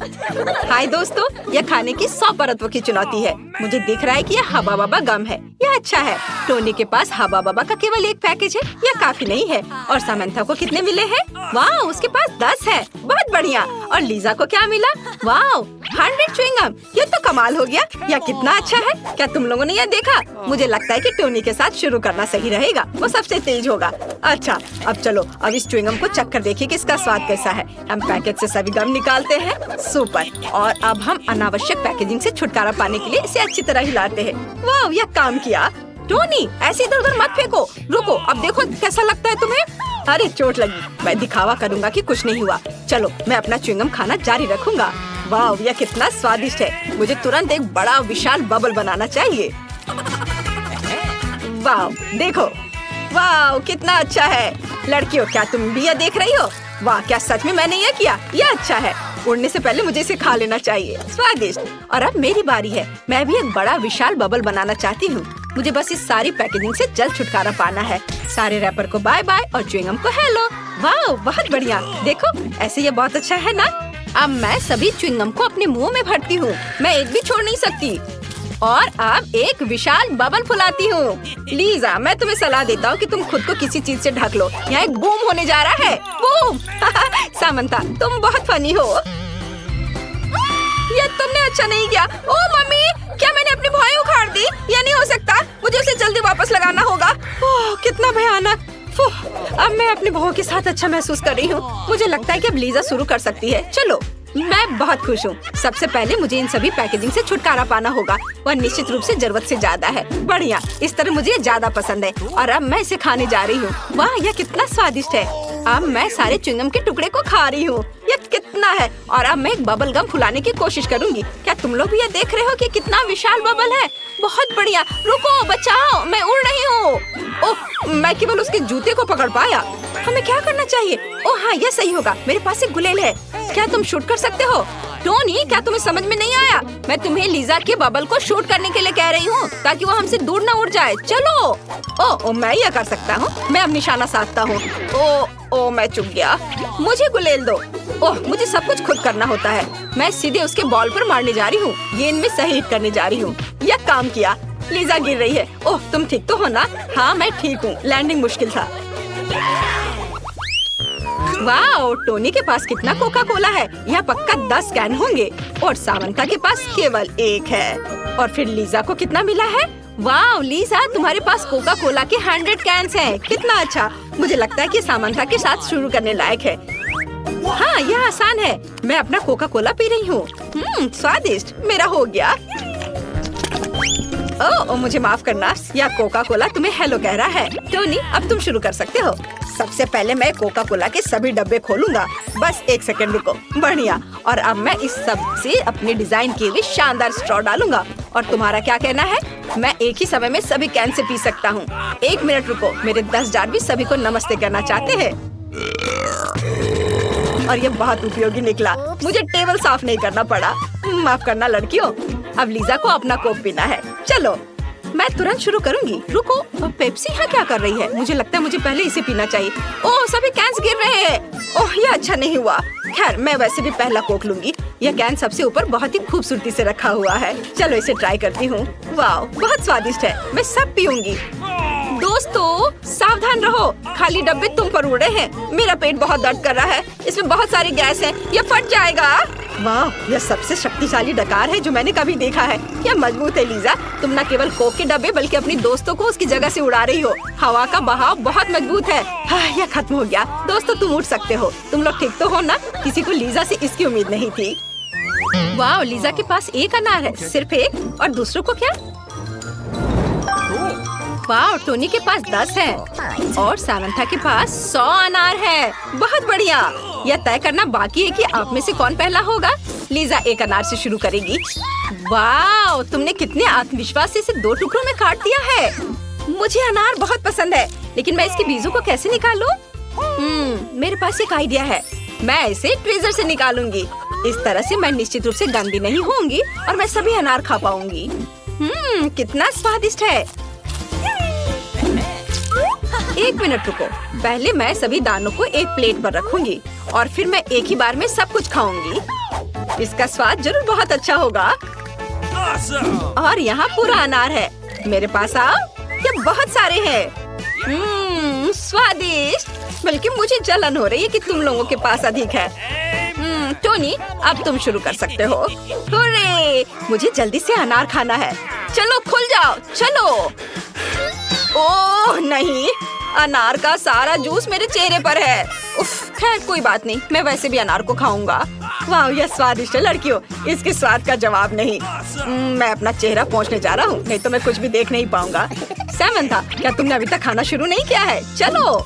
हाय दोस्तों, यह खाने की 100 परतों की चुनौती है। मुझे दिख रहा है कि यह हबा बबा गम है। यह अच्छा है। टोनी के पास हबा बबा का केवल एक पैकेज है, यह काफी नहीं है। और सामंथा को कितने मिले हैं? वाह, उसके पास 10 है। बहुत बढ़िया। और लीजा को क्या मिला? वाह, 100 च्युइंगम। ये तो कमाल हो गया। यह कितना अच्छा है। क्या तुम लोगों ने यह देखा? मुझे लगता है कि टोनी के साथ शुरू करना सही रहेगा। वो सबसे तेज होगा। अच्छा, अब चलो, अब इस च्युइंगम को चक्कर देखिए कि इसका स्वाद कैसा है। हम पैकेट से सभी गम निकालते हैं। सुपर। और अब हम अनावश्यक पैकेजिंग से छुटकारा पाने के लिए इसे अच्छी तरह हिलाते हैं। वाह, यह काम किया। टोनी, ऐसे इधर उधर मत फेंको। रुको, अब देखो कैसा लगता है तुम्हें। अरे चोट लगी। मैं दिखावा करूँगा कि कुछ नहीं हुआ। चलो, मैं अपना च्युइंगम खाना जारी रखूंगा। वाह, यह कितना स्वादिष्ट है। मुझे तुरंत एक बड़ा विशाल बबल बनाना चाहिए। वाह, देखो। वाह, कितना अच्छा है। लड़कियों, क्या तुम भी यह देख रही हो? वाह, क्या सच में मैंने यह किया? यह अच्छा है। उड़ने से पहले मुझे इसे खा लेना चाहिए। स्वादिष्ट। और अब मेरी बारी है। मैं भी एक बड़ा विशाल बबल बनाना चाहती हूँ। मुझे बस इस सारी पैकेजिंग से जल्द छुटकारा पाना है। सारे रैपर को बाय बाय और च्युइंगम को हेलो। वाह, बहुत बढ़िया। देखो, ऐसे ये बहुत अच्छा है ना? अब मैं सभी च्युइंगम को अपने मुंह में भरती हूँ। मैं एक भी छोड़ नहीं सकती। और अब एक विशाल बबल फुलाती हूँ। लीजा, मैं तुम्हें सलाह देता हूँ कि तुम खुद को किसी चीज से ढक लो। यहाँ एक बूम होने जा रहा है। बूम। सामंथा, तुम बहुत फनी हो। ये तुमने अच्छा नहीं किया। ओ मम्मी, क्या मैंने अपनी भौएं उखाड़ दी? ये नहीं हो सकता। मुझे उसे जल्दी वापस लगाना होगा। ओह, कितना भयानक। अब मैं अपनी भौं के साथ अच्छा महसूस कर रही हूँ। मुझे लगता है कि अब लीजा शुरू कर सकती है। चलो, मैं बहुत खुश हूँ। सबसे पहले मुझे इन सभी पैकेजिंग से छुटकारा पाना होगा। वह निश्चित रूप से जरूरत से ज्यादा है। बढ़िया, इस तरह मुझे ज्यादा पसंद है। और अब मैं इसे खाने जा रही हूँ। वाह, यह कितना स्वादिष्ट है। अब मैं सारे च्युइंगम के टुकड़े को खा रही हूँ। यह कितना है। और अब मैं एक बबल गम फुलाने की कोशिश करूँगी। क्या तुम लोग भी यह देख रहे हो कि कितना विशाल बबल है? बहुत बढ़िया। रुको, बचाओ, मैं उड़ रही हूँ। ओह, मैं केवल उसके जूते को पकड़ पाया। हमें क्या करना चाहिए? ओह हाँ, यह सही होगा। मेरे पास एक गुलेल है। क्या तुम शूट कर सकते हो? टोनी, क्या तुम्हें समझ में नहीं आया? मैं तुम्हें लीजा के बबल को शूट करने के लिए कह रही हूँ, ताकि वो हमसे दूर न उड़ जाए। चलो। ओ, मैं यह कर सकता हूँ। मैं अब निशाना साधता हूँ। ओ, मैं चुक गया। मुझे गुलेल दो। ओह, मुझे सब कुछ खुद करना होता है। मैं सीधे उसके बॉल पर मारने जा रही हूँ। गेंद में सही हिट करने जा रही हूँ। यह काम किया। लीजा गिर रही है। ओह, तुम ठीक तो हो ना? हाँ, मैं ठीक हूँ। लैंडिंग मुश्किल था। वाह, टोनी के पास कितना कोका कोला है। यह पक्का 10 कैन होंगे। और सामंथा के पास केवल 1 है। और फिर लीजा को कितना मिला है? वाह लीजा, तुम्हारे पास कोका कोला के 100 कैन्स हैं। कितना अच्छा। मुझे लगता है कि सामंथा के साथ शुरू करने लायक है। हाँ, यह आसान है। मैं अपना कोका कोला पी रही हूँ। स्वादिष्ट। मेरा हो गया। ओह, मुझे माफ करना। यह कोका कोला तुम्हें हेलो कह रहा है। टोनी, अब तुम शुरू कर सकते हो। सबसे पहले मैं कोका कोला के सभी डब्बे खोलूंगा। बस 1 सेकंड रुको। बढ़िया। और अब मैं इस सब से अपने डिजाइन किए हुए शानदार स्ट्रॉ डालूंगा। और तुम्हारा क्या कहना है? मैं एक ही समय में सभी कैन से पी सकता हूँ। 1 मिनट रुको। मेरे 10 जार भी सभी को नमस्ते करना चाहते हैं। और ये बहुत उपयोगी निकला। मुझे टेबल साफ नहीं करना पड़ा। माफ करना लड़कियों। अब लीजा को अपना कोक पीना है। चलो, मैं तुरंत शुरू करूंगी। रुको, पेप्सी यहाँ क्या कर रही है? मुझे लगता है मुझे पहले इसे पीना चाहिए। ओह, सभी कैन्स गिर रहे हैं। ओह, यह अच्छा नहीं हुआ। खैर, मैं वैसे भी पहला कोक लूंगी। यह कैन सबसे ऊपर बहुत ही खूबसूरती से रखा हुआ है। चलो, इसे ट्राई करती हूँ। वाह, बहुत स्वादिष्ट है। मैं सब पीऊंगी। दोस्तों, सावधान रहो। खाली डब्बे तुम पर उड़ रहे हैं। मेरा पेट बहुत दर्द कर रहा है। इसमें बहुत सारी गैस है। यह फट जाएगा। वाह, यह सबसे शक्तिशाली डकार है जो मैंने कभी देखा है। यह मजबूत है लीजा। तुम न केवल कोक के डब्बे बल्कि अपनी दोस्तों को उसकी जगह से उड़ा रही हो। हवा का बहाव बहुत मजबूत है। हाँ, यह खत्म हो गया। दोस्तों, तुम उड़ सकते हो। तुम लोग ठीक तो हो ना? किसी को लीजा से इसकी उम्मीद नहीं थी। वाह, लीजा के पास 1 अनार है। सिर्फ 1। और दूसरों को क्या? वाह, टोनी के पास 10 है। और सामंथा के पास 100 अनार है। बहुत बढ़िया। यह तय करना बाकी है कि आप में से कौन पहला होगा। लीजा 1 अनार से शुरू करेगी। वाह, तुमने कितने आत्मविश्वास से इसे 2 टुकड़ों में काट दिया है। मुझे अनार बहुत पसंद है, लेकिन मैं इसके बीजों को कैसे निकालूं? मेरे पास एक आइडिया है। मैं इसे ट्वीजर से निकालूंगी। इस तरह से मैं निश्चित रूप से गंदी नहीं होंगी और मैं सभी अनार खा पाऊंगी। कितना स्वादिष्ट है। 1 मिनट रुको। पहले मैं सभी दानों को एक प्लेट पर रखूंगी और फिर मैं एक ही बार में सब कुछ खाऊंगी। इसका स्वाद जरूर बहुत अच्छा होगा। और यहाँ पूरा अनार है। मेरे पास आओ, ये बहुत सारे हैं। स्वादिष्ट। बल्कि मुझे जलन हो रही है कि तुम लोगों के पास अधिक है। टोनी, अब तुम शुरू कर सकते हो। हुर्रे! मुझे जल्दी से अनार खाना है। चलो खुल जाओ, चलो। ओह नहीं, अनार का सारा जूस मेरे चेहरे पर है। उफ, खैर कोई बात नहीं, मैं वैसे भी अनार को खाऊंगा। वाह, यह स्वादिष्ट है लड़कियों, इसके स्वाद का जवाब नहीं। मैं अपना चेहरा पोंछने जा रहा हूँ, नहीं तो मैं कुछ भी देख नहीं पाऊंगा। सैमंथा, क्या तुमने अभी तक खाना शुरू नहीं किया है? चलो।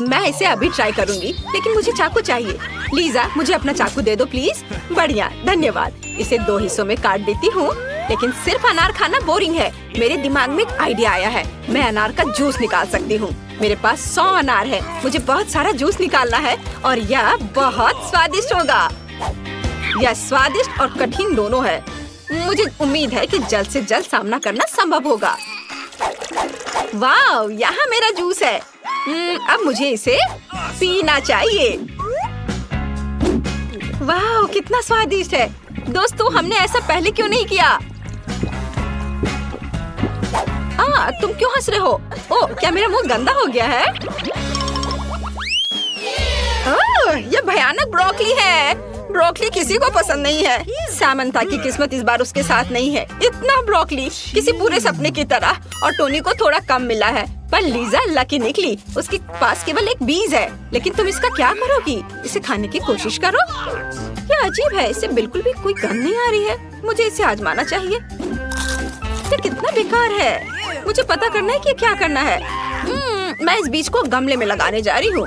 मैं इसे अभी ट्राई करूंगी, लेकिन मुझे चाकू चाहिए। लीजा, मुझे अपना चाकू दे दो प्लीज। बढ़िया, धन्यवाद। इसे 2 हिस्सों में काट देती हूँ, लेकिन सिर्फ अनार खाना बोरिंग है। मेरे दिमाग में एक आइडिया आया है। मैं अनार का जूस निकाल सकती हूँ। मेरे पास 100 अनार है। मुझे बहुत सारा जूस निकालना है और यह बहुत स्वादिष्ट होगा। यह स्वादिष्ट और कठिन दोनों है। मुझे उम्मीद है कि जल्द से जल्द सामना करना संभव होगा। वाह, यहाँ मेरा जूस है। अब मुझे इसे पीना चाहिए। वाह, कितना स्वादिष्ट है। दोस्तों, हमने ऐसा पहले क्यों नहीं किया? तुम क्यों हंस रहे हो? ओह, क्या मेरा मुंह गंदा हो गया है? यह भयानक ब्रोकली है। ब्रोकली किसी को पसंद नहीं है। सैमंथा की किस्मत इस बार उसके साथ नहीं है। इतना ब्रोकली किसी पूरे सपने की तरह। और टोनी को थोड़ा कम मिला है, पर लीजा लकी निकली। उसके पास केवल एक बीज है। लेकिन तुम इसका क्या करोगी? इसे खाने की कोशिश करो। यह अजीब है, इससे बिल्कुल भी कोई गंध नहीं आ रही है। मुझे इसे आजमाना चाहिए। ये कितना बेकार है। मुझे पता करना है कि क्या करना है। मैं इस बीज को गमले में लगाने जा रही हूँ।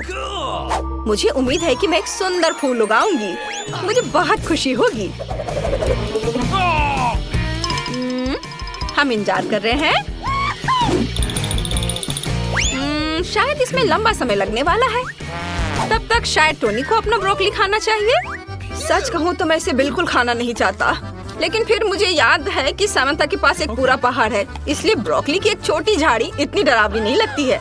मुझे उम्मीद है कि मैं एक सुंदर फूल उगाऊंगी। मुझे बहुत खुशी होगी। हम इंतजार कर रहे हैं। शायद इसमें लंबा समय लगने वाला है। तब तक शायद टोनी को अपना ब्रोकली खाना चाहिए। सच कहूँ तो मैं इसे बिल्कुल खाना नहीं चाहता, लेकिन फिर मुझे याद है कि सैमंथा के पास एक पूरा पहाड़ है, इसलिए ब्रोकली की एक छोटी झाड़ी इतनी डरावनी नहीं लगती है।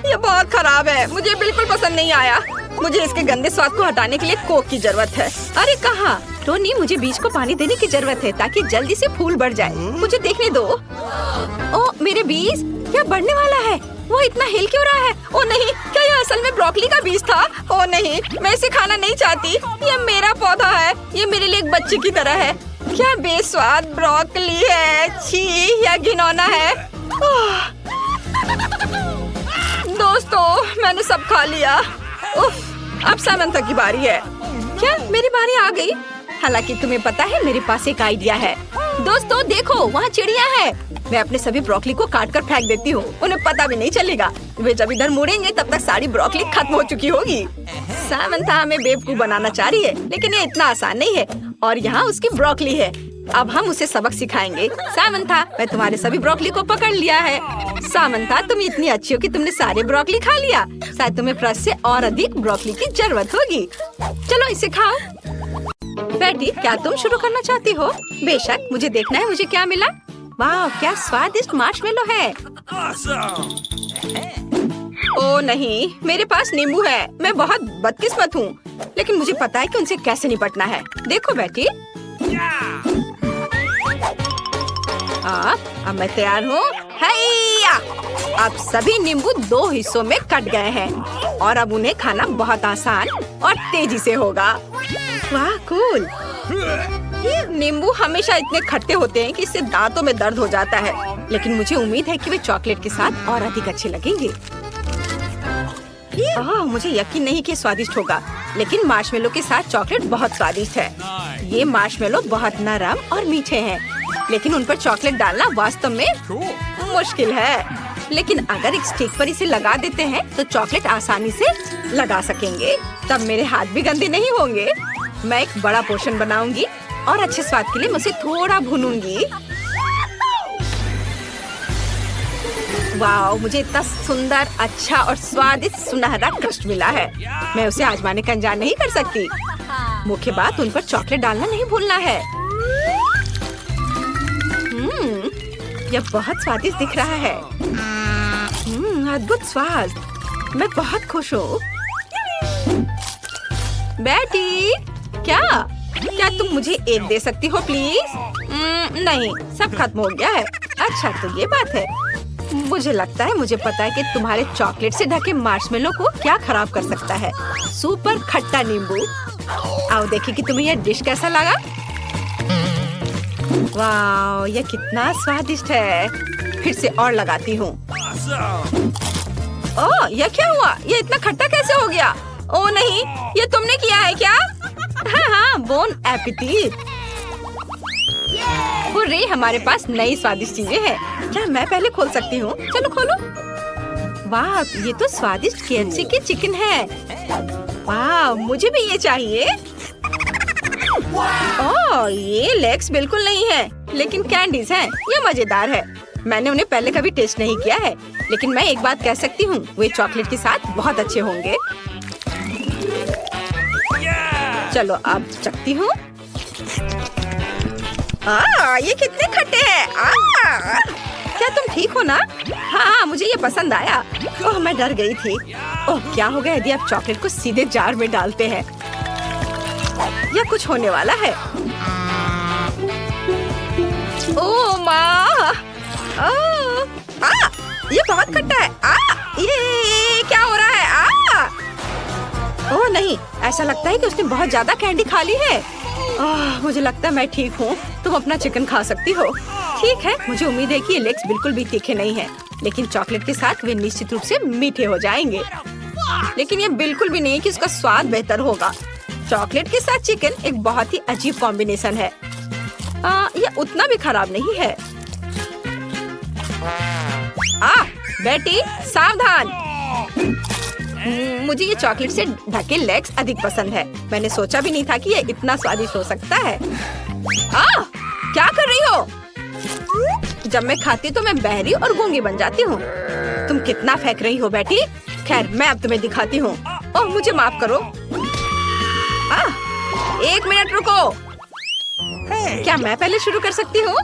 यह बहुत खराब है, मुझे बिल्कुल पसंद नहीं आया। मुझे इसके गंदे स्वाद को हटाने के लिए कोक की जरूरत है। अरे कहाँ? टोनी, मुझे बीज को पानी देने की जरूरत है ताकि जल्दी से फूल बढ़ जाए। मुझे देखने दो। ओ मेरे बीज, यह बढ़ने वाला है। वो इतना हिल क्यों रहा है? ओ नहीं, क्या यह असल में ब्रोकली का बीज था? ओ नहीं, मैं इसे खाना नहीं चाहती। यह मेरा पौधा है, ये मेरे लिए एक बच्चे की तरह है। क्या बेस्वाद ब्रोकली है। छी, यह घिनौना है। दोस्तों, मैंने सब खा लिया। उफ, अब सैमंथा की बारी है। क्या मेरी बारी आ गई? हालांकि तुम्हें पता है, मेरे पास एक आइडिया है। दोस्तों देखो, वहाँ चिड़िया है। मैं अपने सभी ब्रोकली को काट कर फेंक देती हूँ। उन्हें पता भी नहीं चलेगा। वे जब इधर मुड़ेंगे तब तक सारी ब्रोकली खत्म हो चुकी होगी। सैमंथा हमें बेवकूफ बनाना चाह रही है, लेकिन ये इतना आसान नहीं है। और यहाँ उसकी ब्रोकली है। अब हम उसे सबक सिखाएंगे। सैमंथा, मैं तुम्हारे सभी ब्रोकली को पकड़ लिया है। सैमंथा, तुम इतनी अच्छी हो कि तुमने सारे ब्रोकली खा लिया। शायद तुम्हें फ्रेश से और अधिक ब्रोकली की जरूरत होगी। चलो इसे खाओ। बेटी, क्या तुम शुरू करना चाहती हो? बेशक, मुझे देखना है मुझे क्या मिला। वाह, क्या स्वादिष्ट मार्शमेलो है। ओ नहीं, मेरे पास नींबू है। मैं बहुत बदकिस्मत हूँ, लेकिन मुझे पता है कि उनसे कैसे निपटना है। देखो बेटी, अब मैं तैयार हूँ। हैया! अब सभी नींबू 2 हिस्सों में कट गए हैं और अब उन्हें खाना बहुत आसान और तेजी से होगा। वाह, कूल। नींबू हमेशा इतने खट्टे होते हैं कि इससे दांतों में दर्द हो जाता है, लेकिन मुझे उम्मीद है कि वे चॉकलेट के साथ और अधिक अच्छे लगेंगे। मुझे यकीन नहीं कि स्वादिष्ट होगा, लेकिन मार्शमेलो के साथ चॉकलेट बहुत स्वादिष्ट है। ये मार्शमेलो बहुत नरम और मीठे हैं, लेकिन उन पर चॉकलेट डालना वास्तव में मुश्किल है। लेकिन अगर एक स्टिक पर इसे लगा देते हैं तो चॉकलेट आसानी से लगा सकेंगे। तब मेरे हाथ भी गंदे नहीं होंगे। मैं एक बड़ा पोर्शन बनाऊंगी और अच्छे स्वाद के लिए मैं उसे थोड़ा भूनूंगी। वाह, मुझे इतना सुंदर, अच्छा और स्वादिष्ट सुनहरा क्रस्ट मिला है। मैं उसे आजमाने का इंतजार नहीं कर सकती। मुख्य बात, उन पर चॉकलेट डालना नहीं भूलना है। यह बहुत स्वादिष्ट दिख रहा है। अद्भुत स्वाद। मैं बहुत खुश हूँ। बेटी, क्या क्या तुम मुझे एक दे सकती हो प्लीज? नहीं, सब खत्म हो गया है। अच्छा तो ये बात है। मुझे लगता है मुझे पता है कि तुम्हारे चॉकलेट से ढके मार्शमेलो को क्या खराब कर सकता है। सुपर खट्टा नींबू। आओ देखिए कि तुम्हें यह डिश कैसा लगा। वाह, यह कितना स्वादिष्ट है। फिर से और लगाती हूँ। ओह, यह क्या हुआ? यह इतना खट्टा कैसे हो गया? ओह नहीं, ये तुमने किया है क्या? हाँ, बोन एपेटिट। हुर्रे, हमारे पास नई स्वादिष्ट चीजें हैं। क्या मैं पहले खोल सकती हूँ? चलो खोलो। वाह, ये तो स्वादिष्ट KFC की चिकन है। वाह, मुझे भी ये चाहिए। ओह, ये लेग्स बिल्कुल नहीं है, लेकिन कैंडीज हैं। ये मजेदार है। मैंने उन्हें पहले कभी टेस्ट नहीं किया है, लेकिन मैं एक बात कह सकती हूँ, वे चॉकलेट के साथ बहुत अच्छे होंगे। चलो अब चखती हूँ। ये कितने खट्टे हैं। क्या तुम ठीक हो ना? हाँ, मुझे ये पसंद आया। ओह, मैं डर गई थी। ओह, क्या होगा यदि आप चॉकलेट को सीधे जार में डालते हैं? या कुछ होने वाला है। ओह माँ, ये बहुत खट्टा है। ये क्या हो रहा है? ओह नहीं, ऐसा लगता है कि उसने बहुत ज्यादा कैंडी खा ली है। मुझे लगता है मैं ठीक हूँ। तुम अपना चिकन खा सकती हो। ठीक है, मुझे उम्मीद है कि ये लेग्स बिल्कुल भी तीखे नहीं हैं, लेकिन चॉकलेट के साथ वे निश्चित रूप से मीठे हो जाएंगे। लेकिन ये बिल्कुल भी नहीं कि उसका स्वाद बेहतर होगा। चॉकलेट के साथ चिकन एक बहुत ही अजीब कॉम्बिनेशन है। ये उतना भी खराब नहीं है। बेटी सावधान। मुझे ये चॉकलेट से ढके लेग्स अधिक पसंद है। मैंने सोचा भी नहीं था कि ये इतना स्वादिष्ट हो सकता है। क्या कर रही हो? जब मैं खाती तो मैं बहरी और गूंगी बन जाती हूँ। तुम कितना फेंक रही हो बेटी। खैर, मैं अब तुम्हें दिखाती हूँ। ओह, मुझे माफ करो। 1 मिनट रुको। क्या मैं पहले शुरू कर सकती हूँ?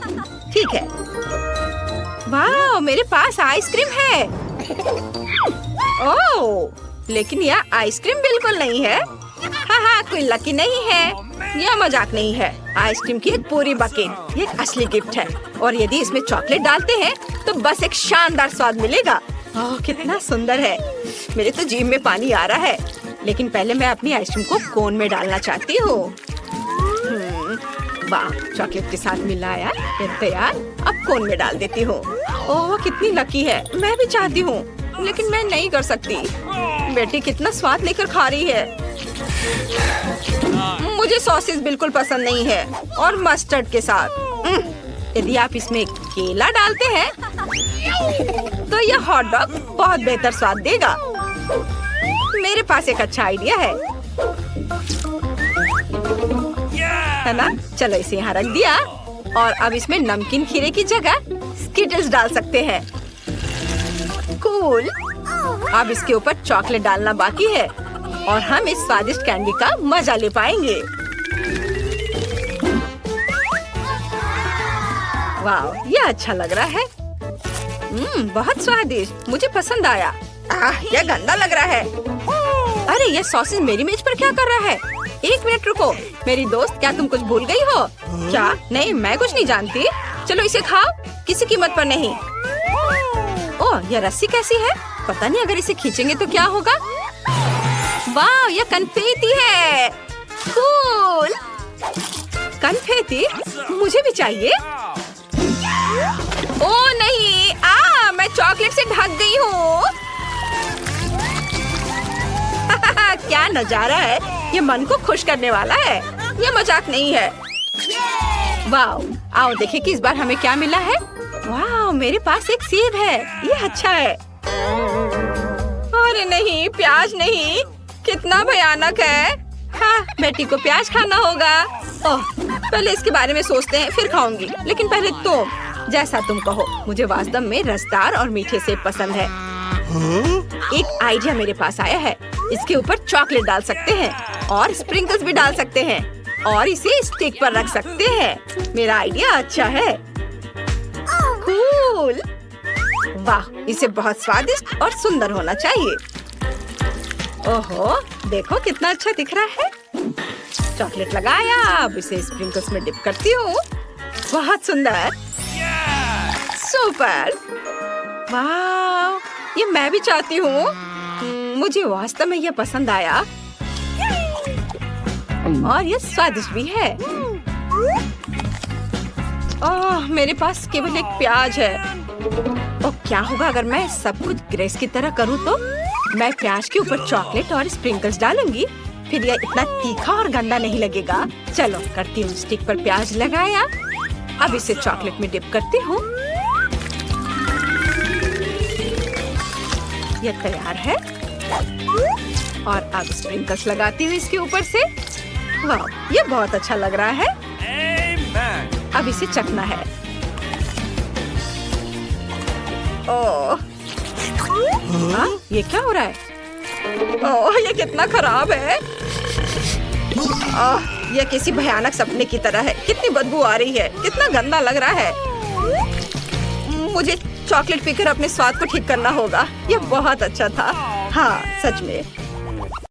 ठीक है। वाह, मेरे पास आइसक्रीम है। ओह, लेकिन यह आइसक्रीम बिल्कुल नहीं है। हाँ, कोई लकी नहीं है। यह मजाक नहीं है। आइसक्रीम की एक पूरी बकेट, ये एक असली गिफ्ट है। और यदि इसमें चॉकलेट डालते हैं तो बस एक शानदार स्वाद मिलेगा। ओह, कितना सुंदर है। मेरे तो जीभ में पानी आ रहा है। लेकिन पहले मैं अपनी आइसक्रीम को कोन में डालना चाहती हूँ। वाह, चॉकलेट के साथ मिलाया, ये तैयार। अब कोन में डाल देती हूँ। ओह, कितनी लकी है। मैं भी चाहती हूँ, लेकिन मैं नहीं कर सकती। बेटी कितना स्वाद लेकर खा रही है। मुझे सॉसेस बिल्कुल पसंद नहीं है, और मस्टर्ड के साथ। यदि आप इसमें केला डालते हैं तो यह हॉट डॉग बहुत बेहतर स्वाद देगा। मेरे पास एक अच्छा आइडिया है ना? चलो इसे यहाँ रख दिया, और अब इसमें नमकीन खीरे की जगह स्किटल्स डाल सकते हैं। कूल। अब इसके ऊपर चॉकलेट डालना बाकी है, और हम इस स्वादिष्ट कैंडी का मजा ले पाएंगे। वाह, यह अच्छा लग रहा है। बहुत स्वादिष्ट, मुझे पसंद आया। यह गंदा लग रहा है। अरे, यह सॉसेज मेरी मेज पर क्या कर रहा है? 1 मिनट रुको। मेरी दोस्त, क्या तुम कुछ भूल गई हो? क्या? नहीं, मैं कुछ नहीं जानती। चलो इसे खाओ, किसी कीमत पर नहीं। ओह, यह रस्सी कैसी है? पता नहीं, अगर इसे खींचेंगे तो क्या होगा। वाह, यह कन्फेटी है। कूल। कन्फेटी मुझे भी चाहिए। ओह नहीं, मैं चॉकलेट से ढक गई हूँ। क्या नजारा है। ये मन को खुश करने वाला है। ये मजाक नहीं है। वाह, आओ देखें कि इस बार हमें क्या मिला है। वाह, मेरे पास एक सेब है। ये अच्छा है। अरे नहीं, प्याज नहीं। कितना भयानक है। हाँ, बेटी को प्याज खाना होगा। ओह, पहले इसके बारे में सोचते हैं, फिर खाऊंगी। लेकिन पहले तुम, जैसा तुम कहो। मुझे वास्तव में रसदार और मीठे सेब पसंद है। एक आइडिया मेरे पास आया है। इसके ऊपर चॉकलेट डाल सकते हैं, और स्प्रिंकल्स भी डाल सकते हैं, और इसे स्टिक पर रख सकते हैं। मेरा आइडिया अच्छा है। कूल। वाह, इसे बहुत स्वादिष्ट और सुंदर होना चाहिए। ओहो, देखो कितना अच्छा दिख रहा है। चॉकलेट लगाया, अब इसे स्प्रिंकल्स में डिप करती हूँ। बहुत सुंदर, सुपर, वाह, ये मैं भी चाहती हूँ। मुझे वास्तव में ये पसंद आया और ये स्वादिष्ट भी है। ओह, मेरे पास केवल एक प्याज है। और क्या होगा अगर मैं सब कुछ ग्रेस की तरह करूँ तो? मैं प्याज के ऊपर चॉकलेट और स्प्रिंकल्स डालूंगी, फिर यह इतना तीखा और गंदा नहीं लगेगा। चलो करती हूँ, स्टिक पर प्याज लगाया, अब इसे चॉकलेट में डिप करती हूँ। यह तैयार है और अब स्प्रिंकल्स लगाती हूँ इसके ऊपर से। वाह, ये बहुत अच्छा लग रहा है। अब इसे चखना है। ओह, ये क्या हो रहा है? ओह, ये कितना खराब है। यह किसी भयानक सपने की तरह है। कितनी बदबू आ रही है, कितना गंदा लग रहा है। मुझे चॉकलेट पीकर अपने स्वाद को ठीक करना होगा। यह बहुत अच्छा था। हाँ, सच में।